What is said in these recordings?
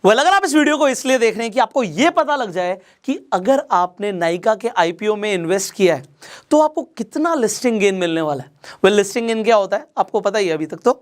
Well अगर आप इस वीडियो को इसलिए देख रहे हैं कि आपको यह पता लग जाए कि अगर आपने नायका के आईपीओ में इन्वेस्ट किया है तो आपको कितना लिस्टिंग गेन मिलने वाला है। वेल लिस्टिंग गेन क्या होता है आपको पता ही है अभी तक तो,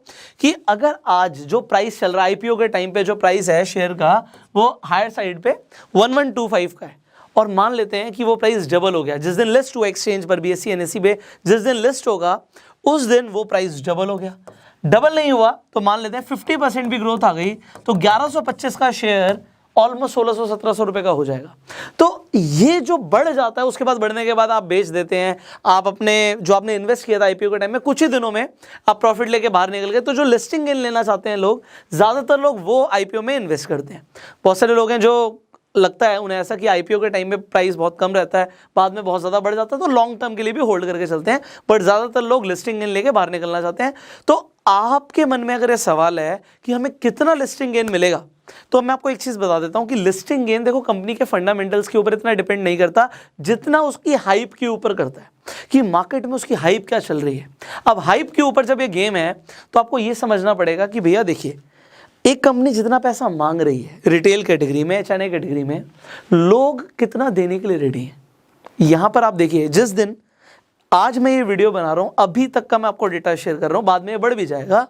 कि अगर आज जो प्राइस चल रहा है आईपीओ के टाइम पे जो प्राइस है शेयर का वो हायर साइड पे 1125 का है और मान लेते हैं कि वो प्राइस डबल हो गया जिस दिन लिस्ट हुआ एक्सचेंज पर बीएससी एनएससी पे, जिस दिन लिस्ट होगा उस दिन वो प्राइस डबल हो गया। डबल नहीं हुआ तो मान लेते हैं 50% भी ग्रोथ आ गई तो 1125 का शेयर ऑलमोस्ट 1600-1700 रुपए का हो जाएगा। तो ये जो बढ़ जाता है उसके बाद बढ़ने के बाद आप बेच देते हैं, आप अपने जो आपने इन्वेस्ट किया था आईपीओ के टाइम में कुछ ही दिनों में आप प्रॉफिट लेके बाहर निकल गए। तो जो लिस्टिंग गेन लेना चाहते हैं लोग, ज़्यादातर लोग वो आईपीओ में इन्वेस्ट करते हैं। बहुत सारे लोग हैं जो लगता है उन्हें ऐसा कि आईपीओ के टाइम में प्राइस बहुत कम रहता है, बाद में बहुत ज़्यादा बढ़ जाता है तो लॉन्ग टर्म के लिए भी होल्ड करके चलते हैं, बट ज़्यादातर लोग लिस्टिंग गेन लेके बाहर निकलना चाहते हैं। तो आपके मन में अगर ये सवाल है कि हमें कितना लिस्टिंग गेन मिलेगा, तो मैं आपको एक चीज़ बता देता हूं कि लिस्टिंग गेन देखो कंपनी के फंडामेंटल्स के ऊपर इतना डिपेंड नहीं करता जितना उसकी हाइप के ऊपर करता है कि मार्केट में उसकी हाइप क्या चल रही है। अब हाइप के ऊपर जब ये गेम है तो आपको ये समझना पड़ेगा कि भैया देखिए, एक कंपनी जितना पैसा मांग रही है रिटेल कैटेगरी में, एचएनआई कैटेगरी में, लोग कितना देने के लिए रेडी हैं। यहां पर आप देखिए, जिस दिन आज मैं ये वीडियो बना रहा हूं अभी तक का मैं आपको डेटा शेयर कर रहा हूं, बाद में ये बढ़ भी जाएगा,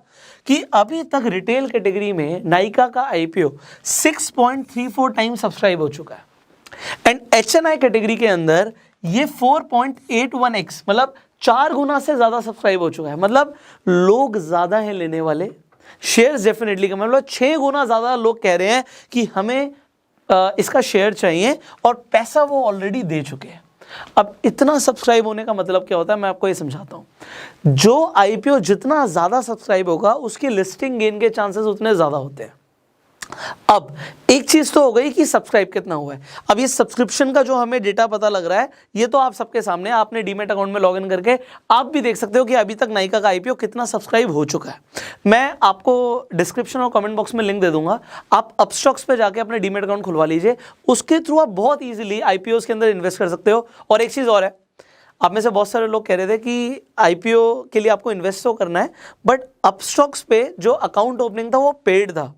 कि अभी तक रिटेल कैटेगरी में नायका का आईपीओ 6.34 टाइम सब्सक्राइब हो चुका है एंड एचएनआई कैटेगरी के अंदर ये 4.81x मतलब 4 गुना से ज्यादा सब्सक्राइब हो चुका है। मतलब लोग ज्यादा हैं लेने वाले, शेयर्स डेफिनेटली कम, मतलब 6 गुना ज्यादा लोग कह रहे हैं कि हमें इसका शेयर चाहिए और पैसा वो ऑलरेडी दे चुके हैं। अब इतना सब्सक्राइब होने का मतलब क्या होता है मैं आपको ये समझाता हूं। जो आईपीओ जितना ज्यादा सब्सक्राइब होगा उसकी लिस्टिंग गेन के चांसेस उतने ज्यादा होते हैं। अब एक चीज तो हो गई कि सब्सक्राइब कितना हुआ है। अब ये सब्सक्रिप्शन का जो हमें डेटा पता लग रहा है ये तो आप सबके सामने, आपने डीमैट अकाउंट में लॉगिन करके आप भी देख सकते हो कि अभी तक नायका का आईपीओ कितना सब्सक्राइब हो चुका है। मैं आपको डिस्क्रिप्शन और कमेंट बॉक्स में लिंक दे दूंगा, आप अपस्टॉक्स पे जाके अपने डीमैट अकाउंट खुलवा लीजिए, उसके थ्रू आप बहुत ईजिली आईपीओ के अंदर इन्वेस्ट कर सकते हो। और एक चीज और है, आप में से बहुत सारे लोग कह रहे थे कि आईपीओ के लिए आपको इन्वेस्ट तो करना है, बट अपस्टॉक्स पे जो अकाउंट ओपनिंग था वो पेड था,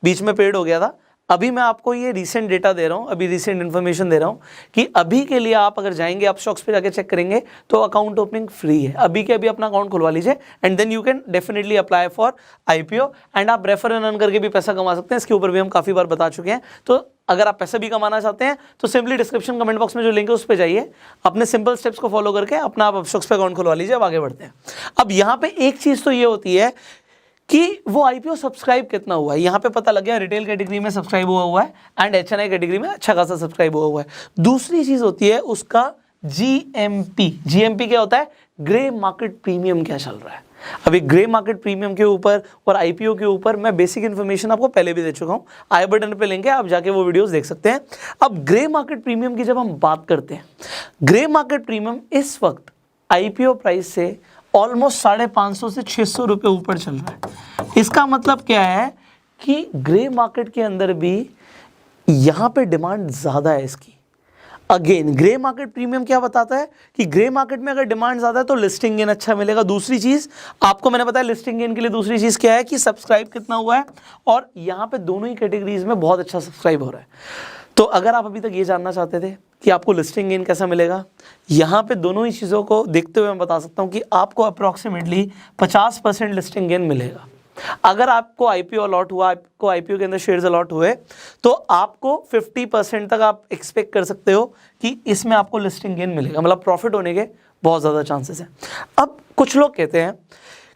बीच में पेड हो गया था। अभी मैं आपको ये रीसेंट डेटा दे रहा हूँ, अभी रीसेंट इन्फॉर्मेशन दे रहा हूँ कि अभी के लिए आप अगर जाएंगे अपस्टॉक्स पे जाके चेक करेंगे तो अकाउंट ओपनिंग फ्री है। अभी के अभी अपना अकाउंट खुलवा लीजिए and then you can definitely apply for IPO and आप रेफर एंड अर्न करके भी पैसा कमा सकते हैं। इसके ऊपर भी हम काफ़ी बार बता चुके हैं। तो अगर आप पैसा भी कमाना चाहते हैं तो सिंपली डिस्क्रिप्शन कमेंट बॉक्स में जो लिंक है उस पर जाइए, अपने सिंपल स्टेप्स को फॉलो करके अपना आप अपस्टॉक्स पे अकाउंट खुलवा लीजिए। अब आगे बढ़ते हैं। अब यहाँ पे एक चीज़ तो ये होती है कि वो आईपीओ सब्सक्राइब कितना हुआ है, यहाँ पे पता लग गया रिटेल कैटेगरी में सब्सक्राइब हुआ है एंड एचएनआई कैटेगरी में अच्छा खासा सब्सक्राइब हुआ है। दूसरी चीज होती है उसका जीएमपी। जीएमपी क्या होता है? ग्रे मार्केट प्रीमियम क्या चल रहा है। अभी ग्रे मार्केट प्रीमियम के ऊपर और आईपीओ के ऊपर मैं बेसिक इन्फॉर्मेशन आपको पहले भी दे चुका हूँ, आई बटन पे लिंक है, आप जाके वो वीडियोस देख सकते हैं। अब ग्रे मार्केट प्रीमियम की जब हम बात करते हैं, ग्रे मार्केट प्रीमियम इस वक्त आईपीओ प्राइस से ऑलमोस्ट 550 से 600 रुपये ऊपर चल रहा है। इसका मतलब क्या है कि ग्रे मार्केट के अंदर भी यहाँ पे डिमांड ज़्यादा है इसकी। अगेन ग्रे मार्केट प्रीमियम क्या बताता है कि ग्रे मार्केट में अगर डिमांड ज़्यादा है तो लिस्टिंग गेन अच्छा मिलेगा। दूसरी चीज़ आपको मैंने बताया लिस्टिंग गेन के लिए दूसरी चीज़ क्या है कि सब्सक्राइब कितना हुआ है, और यहाँ पे दोनों ही कैटेगरीज में बहुत अच्छा सब्सक्राइब हो रहा है। तो अगर आप अभी तक ये जानना चाहते थे कि आपको लिस्टिंग गेन कैसा मिलेगा, यहाँ पे दोनों ही चीज़ों को देखते हुए मैं बता सकता हूँ कि आपको अप्रॉक्सीमेटली 50% लिस्टिंग गेन मिलेगा। अगर आपको आईपीओ अलॉट हुआ, आपको आईपीओ के अंदर शेयर्स अलॉट हुए, तो आपको 50% तक आप एक्सपेक्ट कर सकते हो कि इसमें आपको लिस्टिंग गेन मिलेगा, मतलब प्रॉफिट होने के बहुत ज़्यादा चांसेस हैं। अब कुछ लोग कहते हैं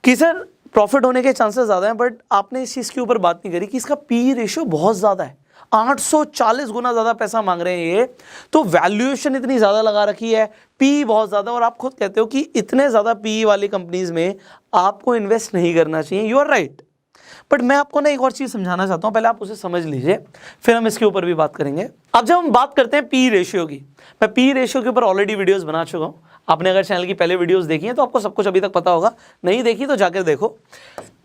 कि सर प्रॉफिट होने के चांसेस ज़्यादा हैं, बट आपने इस चीज़ के ऊपर बात नहीं करी कि इसका पी रेशियो बहुत ज़्यादा है, 840 गुना ज़्यादा पैसा मांग रहे हैं ये, तो वैल्यूएशन इतनी ज़्यादा लगा रखी है, पी बहुत ज़्यादा, और आप खुद कहते हो कि इतने ज़्यादा पी वाली कंपनीज में आपको इन्वेस्ट नहीं करना चाहिए। यू आर राइट, बट मैं आपको ना एक और चीज़ समझाना चाहता हूँ, पहले आप उसे समझ लीजिए, फिर हम इसके ऊपर भी बात करेंगे। अब जब हम बात करते हैं पी रेशियो की, मैं पी रेशियो के ऊपर ऑलरेडी वीडियोज़ बना चुका हूँ। आपने अगर चैनल की पहले वीडियोज़ देखी हैं तो आपको सब कुछ अभी तक पता होगा, नहीं देखी तो जाकर देखो।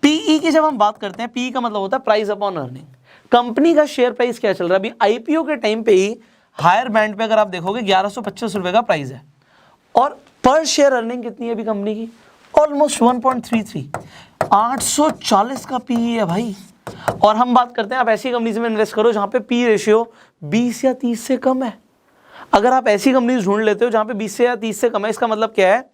पीई की जब हम बात करते हैं, पी का मतलब होता है प्राइस अपॉन अर्निंग। कंपनी का शेयर प्राइस क्या चल रहा है अभी आईपीओ के टाइम पे ही हायर बैंड पे अगर आप देखोगे 1125 रुपए का प्राइस है, और पर शेयर अर्निंग कितनी है अभी कंपनी की? ऑलमोस्ट 1.33। 840 का पीई है भाई, और हम बात करते हैं आप ऐसी कंपनीज में इन्वेस्ट करो जहां पे पी रेशियो 20 या 30 से कम है। अगर आप ऐसी कंपनीज ढूंढ लेते हो जहां पे 20 से या 30 से कम है, इसका मतलब क्या है,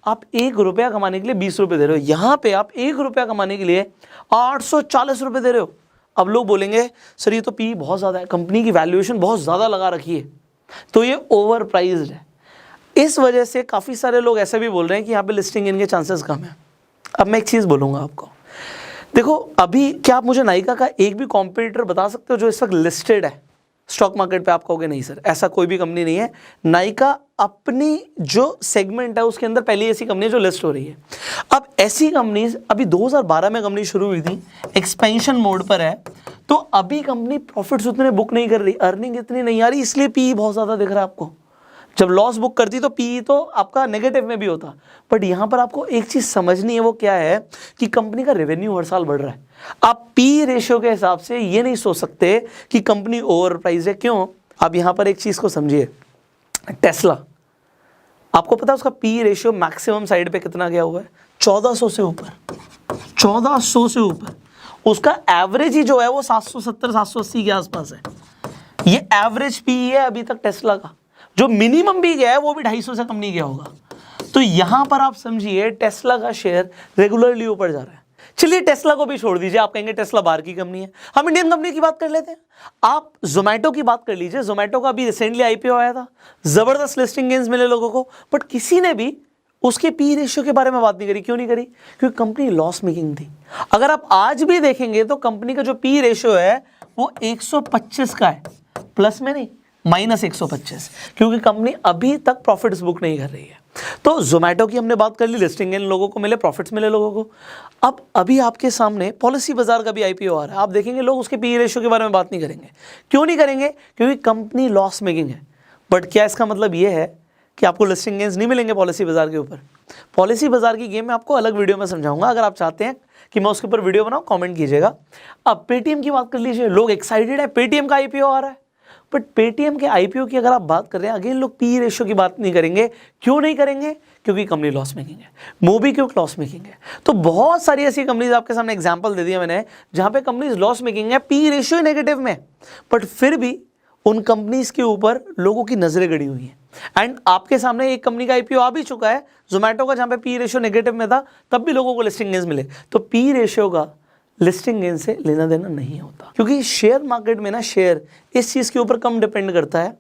आप 1 रुपया कमाने के लिए 20 रुपये दे रहे हो। यहां पे आप 1 रुपया कमाने के लिए 840 रुपये दे रहे हो। अब लोग बोलेंगे सर ये तो पी बहुत ज़्यादा है, कंपनी की वैल्यूएशन बहुत ज़्यादा लगा रखी है, तो ये ओवर प्राइज्ड है। इस वजह से काफ़ी सारे लोग ऐसे भी बोल रहे हैं कि यहाँ पे लिस्टिंग इनके चांसेस कम है। अब मैं एक चीज़ बोलूँगा आपको, देखो अभी क्या आप मुझे नायका का एक भी कॉम्पिटिटर बता सकते हो जो इस वक्त लिस्टेड है स्टॉक मार्केट पे? आप कहोगे नहीं सर, ऐसा कोई भी कंपनी नहीं है। नायका अपनी जो सेगमेंट है उसके अंदर पहली ऐसी कंपनी है जो लिस्ट हो रही है। अब ऐसी कंपनीज अभी 2012 में कंपनी शुरू हुई थी, एक्सपेंशन मोड पर है, तो अभी कंपनी प्रॉफिट्स उतने बुक नहीं कर रही, अर्निंग इतनी नहीं आ रही, इसलिए पी बहुत ज़्यादा दिख रहा है आपको। जब लॉस बुक करती तो पी तो आपका नेगेटिव में भी होता। बट यहाँ पर आपको एक चीज़ समझनी है, वो क्या है कि कंपनी का रेवेन्यू हर साल बढ़ रहा है। आप पी रेशियो के हिसाब से ये नहीं सोच सकते कि कंपनी ओवर प्राइस है। क्यों? आप यहाँ पर एक चीज़ को समझिए, टेस्ला, आपको पता है उसका पी रेशियो मैक्सिमम साइड पे कितना गया हुआ है? 1400 से ऊपर, 1400 से ऊपर। उसका एवरेज ही जो है वो 770 780 के आसपास है। ये एवरेज पी है अभी तक टेस्ला का। जो मिनिमम भी गया है वो भी 250 से कम नहीं गया होगा। तो यहां पर आप समझिए टेस्ला का शेयर रेगुलरली ऊपर जा रहा है। चलिए टेस्ला को भी छोड़ दीजिए, आप कहेंगे टेस्ला बाहर की कंपनी है, हम इंडियन कंपनी की बात कर लेते हैं। आप जोमेटो की बात कर लीजिए, जोमेटो का भी रिसेंटली आईपीओ आया था, जबरदस्त लिस्टिंग गेन्स मिले लोगों को, बट किसी ने भी उसके पी रेशियो के बारे में बात नहीं करी। क्यों नहीं करी? क्योंकि कंपनी लॉस मेकिंग थी। अगर आप आज भी देखेंगे तो कंपनी का जो पी रेशियो है वो 125 का है, प्लस में नहीं, -125, क्योंकि कंपनी अभी तक प्रॉफिट्स बुक नहीं कर रही है। तो जोमेटो की हमने बात कर ली, लिस्टिंग इन लोगों को मिले, प्रॉफिट्स मिले लोगों को। अब अभी आपके सामने पॉलिसी बाजार का भी आईपीओ आ रहा है, आप देखेंगे लोग उसके पी रेशियो के बारे में बात नहीं करेंगे। क्यों नहीं करेंगे? क्योंकि कंपनी लॉस मेकिंग है। बट क्या इसका मतलब ये है कि आपको लिस्टिंग गेन्स नहीं मिलेंगे पॉलिसी बाजार के ऊपर? पॉलिसी बाजार की गेम मैं आपको अलग वीडियो में समझाऊंगा। अगर आप चाहते हैं कि मैं उसके ऊपर वीडियो बनाऊं, कमेंट कीजिएगा। अब पेटीएम की बात कर लीजिए, लोग एक्साइटेड है, पेटीएम का आईपीओ आ रहा है। बट पेटीएम के आईपीओ की अगर आप बात कर रहे हैं, अगेन लोग पी रेशियो की बात नहीं करेंगे। क्यों नहीं करेंगे? क्योंकि कंपनी लॉस मेकिंग है। मोबी क्यों लॉस मेकिंग है? तो बहुत सारी ऐसी कंपनीज आपके सामने एग्जांपल दे दिया मैंने जहां पे कंपनीज लॉस मेकिंग है, पी रेशियो नेगेटिव में, बट फिर भी उन कंपनीज के ऊपर लोगों की नजरें गड़ी हुई हैं। एंड आपके सामने एक कंपनी का आईपीओ आ भी चुका है, जोमेटो का, जहां पे पी रेशियो नेगेटिव में था, तब भी लोगों को लिस्टिंग गेन्स मिले। तो पी रेशियो का लिस्टिंग गेन से लेना देना नहीं होता, क्योंकि शेयर मार्केट में ना शेयर इस चीज़ के ऊपर कम डिपेंड करता है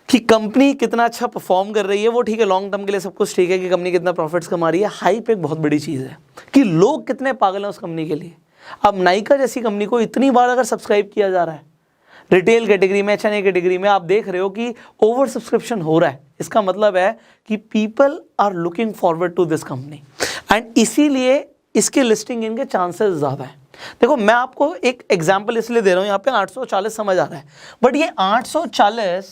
कि कंपनी कितना अच्छा परफॉर्म कर रही है। वो ठीक है, लॉन्ग टर्म के लिए सब कुछ ठीक है कि कंपनी कितना प्रॉफिट्स कमा रही है। हाइप एक बहुत बड़ी चीज़ है कि लोग कितने पागल हैं उस कंपनी के लिए। अब नायका जैसी कंपनी को इतनी बार अगर सब्सक्राइब किया जा रहा है, रिटेल कैटेगरी में, एचएनए कैटेगरी में, आप देख रहे हो कि ओवर सब्सक्रिप्शन हो रहा है, इसका मतलब है कि people are looking forward to this company, and इसीलिए इसके लिस्टिंग इनके चांसेस ज़्यादा हैं। देखो मैं आपको एक एग्जांपल इसलिए दे रहा हूँ, यहाँ पे 840 समझ आ रहा है, बट ये 840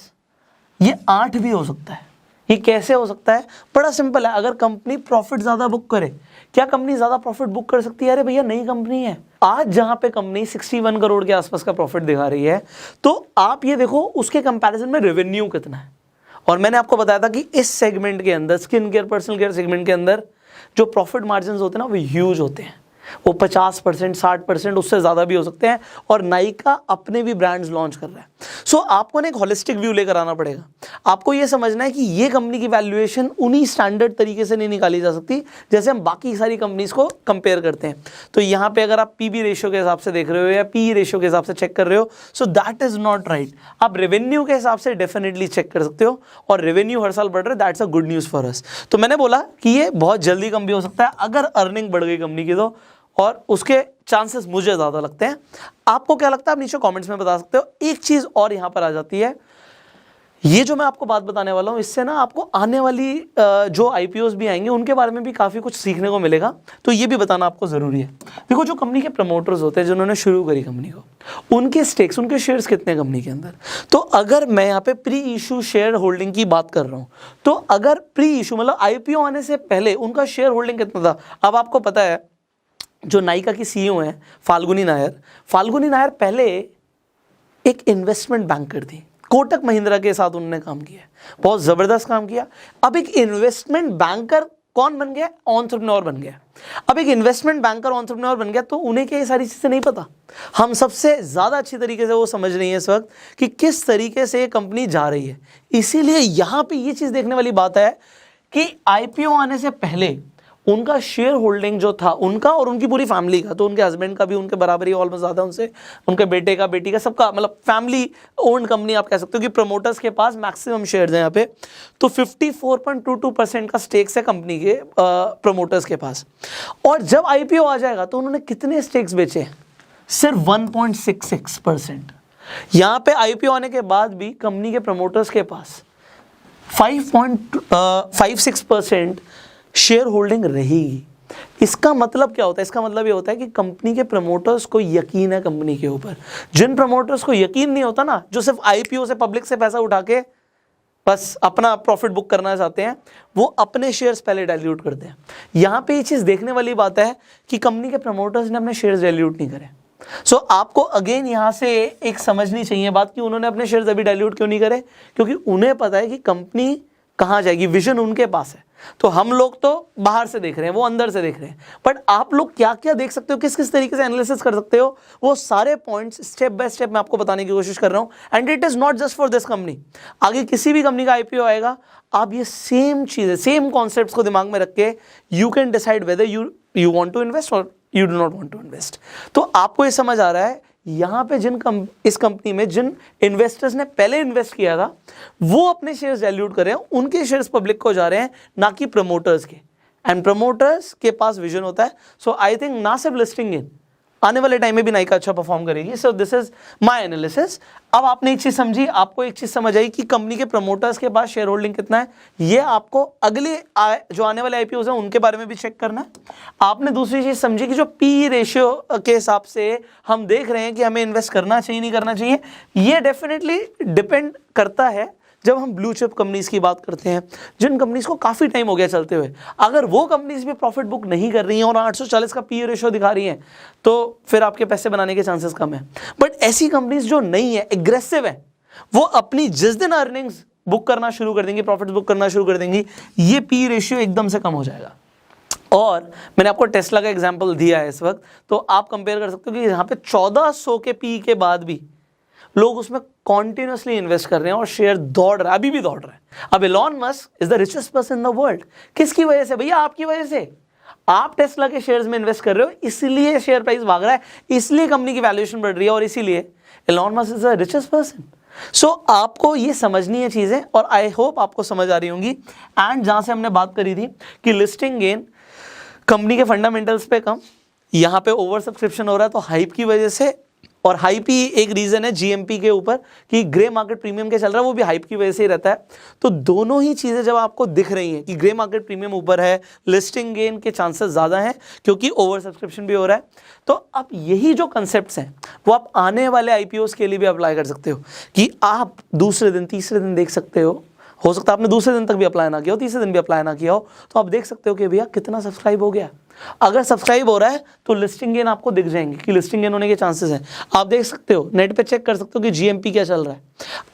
ये 8 भी हो सकता है। ये कैसे हो सकता है? बड़ा सिंपल है, अगर कंपनी प्रॉफिट ज़्यादा बुक करे। क्या कंपनी ज़्यादा प्रॉफिट बुक कर सकती है? अरे भैया नई कंपनी है। आज जहाँ पे कंपनी 61 करोड़ के आसपास का प्रॉफिट दिखा रही है, तो आप ये देखो उसके कंपैरिजन में रेवेन्यू कितना है। और मैंने आपको बताया था कि इस सेगमेंट के अंदर, skin care, personal care segment के अंदर जो प्रॉफिट मार्जिन होते हैं ना वो ह्यूज होते हैं। वो 50%, 60%, उससे ज़्यादा भी हो सकते हैं। और नायका अपने भी ब्रांड्स लॉन्च कर रहा है। सो आपको ना एक होलिस्टिक व्यू लेकर आना पड़ेगा। आपको ये समझना है कि ये कंपनी की वैल्यूएशन उन्हीं स्टैंडर्ड तरीके से नहीं निकाली जा सकती जैसे हम बाकी सारी कंपनीज को कंपेयर करते हैं। तो यहाँ पे अगर आप पीबी रेशियो के हिसाब से देख रहे हो या पी रेशियो के हिसाब से चेक कर रहे हो, so that is not right. आप रेवेन्यू के हिसाब से डेफिनेटली चेक कर सकते हो, और रेवेन्यू हर साल बढ़ रहा है, that's a good news for us. तो मैंने बोला कि ये बहुत जल्दी कम भी हो सकता है अगर अर्निंग बढ़ गई कंपनी की, तो और उसके चांसेस मुझे ज़्यादा लगते हैं। आपको क्या लगता है आप नीचे कमेंट्स में बता सकते हो। एक चीज़ और यहाँ पर आ जाती है, ये जो मैं आपको बात बताने वाला हूँ इससे ना आपको आने वाली जो आईपीओस भी आएंगे उनके बारे में भी काफ़ी कुछ सीखने को मिलेगा। तो ये भी बताना आपको ज़रूरी है। देखो जो कंपनी के प्रमोटर्स होते हैं जिन्होंने शुरू करी कंपनी को, उनके स्टेक्स, उनके शेयर्स कितने हैं कंपनी के अंदर। तो अगर मैं यहाँ पे प्री इशू शेयर होल्डिंग की बात कर रहा हूँ, तो अगर प्री इशू मतलब आईपीओ आने से पहले उनका शेयर होल्डिंग कितना था। अब आपको पता है जो नायका की सीईओ हैं फाल्गुनी नायर पहले एक इन्वेस्टमेंट बैंकर थी। कोटक महिंद्रा के साथ उन्होंने काम किया, बहुत ज़बरदस्त काम किया। अब एक इन्वेस्टमेंट बैंकर कौन बन गया? एंटरप्रेन्योर बन गया। अब एक इन्वेस्टमेंट बैंकर एंटरप्रेन्योर बन गया तो उन्हें क्या ये सारी चीज़ें नहीं पता? हम सबसे ज़्यादा अच्छी तरीके से वो समझ रही है इस वक्त कि किस तरीके से ये कंपनी जा रही है। इसीलिए यहाँ पे ये चीज़ देखने वाली बात है कि आईपीओ आने से पहले उनका शेयर होल्डिंग जो था उनका और उनकी पूरी फैमिली का, तो उनके हस्बैंड का भी उनके बराबर ही ऑलमोस्ट ज़्यादा उनसे, उनके बेटे का, बेटी का, सबका, मतलब फैमिली ओन्ड कंपनी आप कह सकते हो कि प्रमोटर्स के पास मैक्सिमम शेयर्स हैं यहाँ पे। तो 54.22% का स्टेक्स है कंपनी के प्रमोटर्स के पास। और जब आईपीओ आ जाएगा तो उन्होंने कितने स्टेक्स बेचे? सिर्फ 1.66%। यहाँ पे आईपीओ आने के बाद भी कंपनी के प्रमोटर्स के पास 5.56% शेयर होल्डिंग रहेगी। इसका मतलब क्या होता है? इसका मतलब ये होता है कि कंपनी के प्रमोटर्स को यकीन है कंपनी के ऊपर। जिन प्रमोटर्स को यकीन नहीं होता ना, जो सिर्फ आईपीओ से, पब्लिक से पैसा उठा के बस अपना प्रॉफिट बुक करना चाहते हैं, वो अपने शेयर्स पहले डाइल्यूट करते हैं। यहाँ पे ये चीज़ देखने वाली बात है कि कंपनी के प्रमोटर्स ने अपने शेयर्स डाइल्यूट नहीं करे। सो आपको अगेन यहाँ से एक समझनी चाहिए बात कि उन्होंने अपने शेयर्स अभी डाइल्यूट क्यों नहीं करे, क्योंकि उन्हें पता है कि कंपनी कहाँ जाएगी, विजन उनके पास है। तो हम लोग तो बाहर से देख रहे हैं, वो अंदर से देख रहे हैं। बट आप लोग क्या क्या देख सकते हो, किस किस तरीके से एनालिसिस कर सकते हो, वो सारे पॉइंट्स स्टेप बाय स्टेप मैं आपको बताने की कोशिश कर रहा हूँ। And it is not just for this company. आगे किसी भी कंपनी का आईपीओ आएगा, आप ये सेम चीज़ें, सेम कॉन्सेप्ट्स को दिमाग में रख के you can decide whether you want to invest और you do not want to invest. तो आपको ये समझ आ रहा है यहाँ पे इस कंपनी में जिन इन्वेस्टर्स ने पहले इन्वेस्ट किया था वो अपने शेयर्स डाइल्यूट कर रहे हैं, उनके शेयर्स पब्लिक को जा रहे हैं, ना कि प्रमोटर्स के। एंड प्रमोटर्स के पास विजन होता है। सो आई थिंक ना सिर्फ लिस्टिंग इन, आने वाले टाइम में भी नाइका अच्छा परफॉर्म करेगी। So this is my analysis. अब आपने एक चीज़ समझी, आपको एक चीज़ समझ आई कि कंपनी के प्रमोटर्स के पास शेयर होल्डिंग कितना है। ये आपको अगले जो आने वाले आईपीओज हैं उनके बारे में भी चेक करना है। आपने दूसरी चीज़ समझी कि जो पी रेशियो के हिसाब से हम देख रहे हैं कि हमें इन्वेस्ट करना चाहिए नहीं करना चाहिए, ये डेफिनेटली डिपेंड करता है जब हम ब्लू चिप कंपनीज की बात करते हैं, जिन कंपनीज को काफ़ी टाइम हो गया चलते हुए। अगर वो कंपनीज भी प्रॉफिट बुक नहीं कर रही हैं और 840 का पी रेशियो दिखा रही हैं, तो फिर आपके पैसे बनाने के चांसेस कम है। बट ऐसी कंपनीज जो नहीं है, एग्रेसिव है, वो अपनी जिस दिन अर्निंग्स बुक करना शुरू कर देंगी, प्रॉफिट बुक करना शुरू कर देंगी, ये पी रेशियो एकदम से कम हो जाएगा। और मैंने आपको टेस्ला का एग्जाम्पल दिया है इस वक्त, तो आप कंपेयर कर सकते हो कि यहाँ पे 1400 के पी के बाद भी लोग उसमें कॉन्टिन्यूसली इन्वेस्ट कर रहे हैं और शेयर दौड़ रहा है, अभी भी दौड़ रहा है। अब Elon Musk is the richest person in the world. किसकी वजह से? भैया आपकी वजह से। आप टेस्ला के शेयर्स में इन्वेस्ट कर रहे हो, इसलिए शेयर प्राइस भाग रहा है, इसलिए कंपनी की वैल्यूएशन बढ़ रही है और इसीलिए Elon Musk is the richest person. So आपको ये समझनी है चीज़ें, और आई होप आपको समझ आ रही होंगी। एंड जहाँ से हमने बात करी थी कि लिस्टिंग गेन कंपनी के फंडामेंटल्स पे कम, यहाँ पे ओवर सब्सक्रिप्शन हो रहा है तो हाइप की वजह से, और हाइप ही एक रीज़न है जीएमपी के ऊपर कि ग्रे मार्केट प्रीमियम के चल रहा है, वो भी हाइप की वजह से ही रहता है। तो दोनों ही चीज़ें जब आपको दिख रही हैं कि ग्रे मार्केट प्रीमियम ऊपर है, लिस्टिंग गेन के चांसेस ज़्यादा हैं क्योंकि ओवर सब्सक्रिप्शन भी हो रहा है, तो अब यही जो कंसेप्ट्स हैं वो आप आने वाले आईपीओस के लिए भी अप्लाई कर सकते हो कि आप दूसरे दिन, तीसरे दिन देख सकते हो सकता है आपने दूसरे दिन तक भी अप्लाई ना किया हो, तीसरे दिन भी अप्लाई ना किया हो, तो आप देख सकते हो कि भैया कितना सब्सक्राइब हो गया। अगर सब्सक्राइब हो रहा है तो लिस्टिंग गेन आपको दिख जाएंगे कि लिस्टिंग गेन होने के चांसेस हैं। आप देख सकते हो, नेट पे चेक कर सकते हो कि जीएमपी क्या चल रहा है।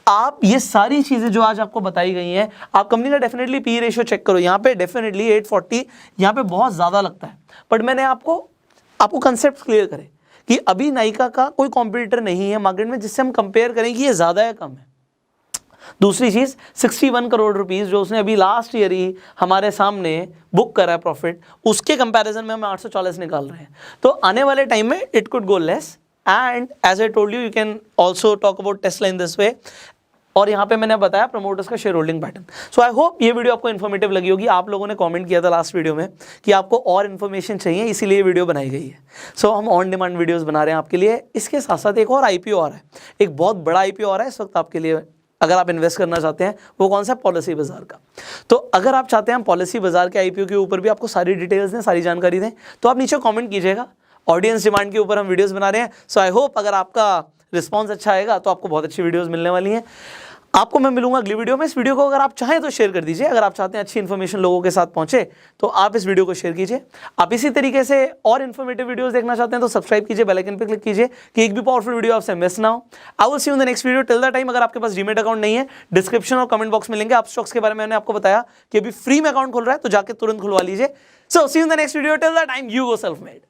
आप ये सारी चीज़ें जो आज आपको बताई गई हैं, आप कंपनी का डेफिनेटली पी रेशियो चेक करो। यहाँ पे डेफिनेटली 840 यहाँ पे बहुत ज़्यादा लगता है, बट मैंने आपको कंसेप्ट क्लियर करे कि अभी नाइका का कोई कॉम्पिटिटर नहीं है मार्केट में जिससे हम कंपेयर करें कि ये ज़्यादा है कम है। दूसरी चीज़ 61 करोड़ रुपीस जो उसने अभी लास्ट ईयर ही हमारे सामने बुक करा है प्रॉफिट, उसके कंपैरिजन में हम 840 निकाल रहे हैं। तो आने वाले टाइम में it could go less. And as I told you can also talk about Tesla in this way. और यहाँ पे मैंने बताया प्रमोटर्स का share holding pattern. So I hope ये वीडियो आपको इन्फॉर्मेटिव लगी होगी। आप लोगों ने कमेंट किया था लास्ट वीडियो में कि आपको और इन्फॉर्मेशन चाहिए, इसीलिए ये वीडियो बनाई गई है। सो हम ऑन डिमांड वीडियोस बना रहे हैं आपके लिए। इसके साथ साथ एक और आईपीओ आ रहा है, एक बहुत बड़ा आईपीओ आ रहा है इस वक्त आपके लिए, अगर आप इन्वेस्ट करना चाहते हैं। वो कौन सा? पॉलिसी बाजार का। तो अगर आप चाहते हैं पॉलिसी बाजार के आईपीओ के ऊपर भी आपको सारी डिटेल्स दें, सारी जानकारी दें, तो आप नीचे कमेंट कीजिएगा। ऑडियंस डिमांड के ऊपर हम वीडियोस बना रहे हैं। सो आई होप अगर आपका रिस्पॉन्स अच्छा आएगा तो आपको बहुत अच्छी वीडियोस मिलने वाली हैं। आपको मैं मिलूंगा अगली वीडियो में। इस वीडियो को अगर आप चाहें तो शेयर कर दीजिए। अगर आप चाहते हैं अच्छी इन्फॉर्मेशन लोगों के साथ पहुंचे तो आप इस वीडियो को शेयर कीजिए। आप इसी तरीके से और इन्फॉर्मेटिव वीडियोस देखना चाहते हैं तो सब्सक्राइब कीजिए, बेल आइकन पे क्लिक कीजिए कि एक भी पावरफुल वीडियो आपसे मिस ना हो। I will see you in the next video. Till the time, अगर आपके पास डीमेट अकाउंट नहीं है, डिस्क्रिप्शन और कमेंट बॉक्स में लिंक है। अपस्टॉक्स के बारे में मैंने आपको बताया कि अभी फ्री में अकाउंट खोल रहा है, तो जाके तुरंत खुलवा लीजिए। So see you in the next video. Till the time, you go self made.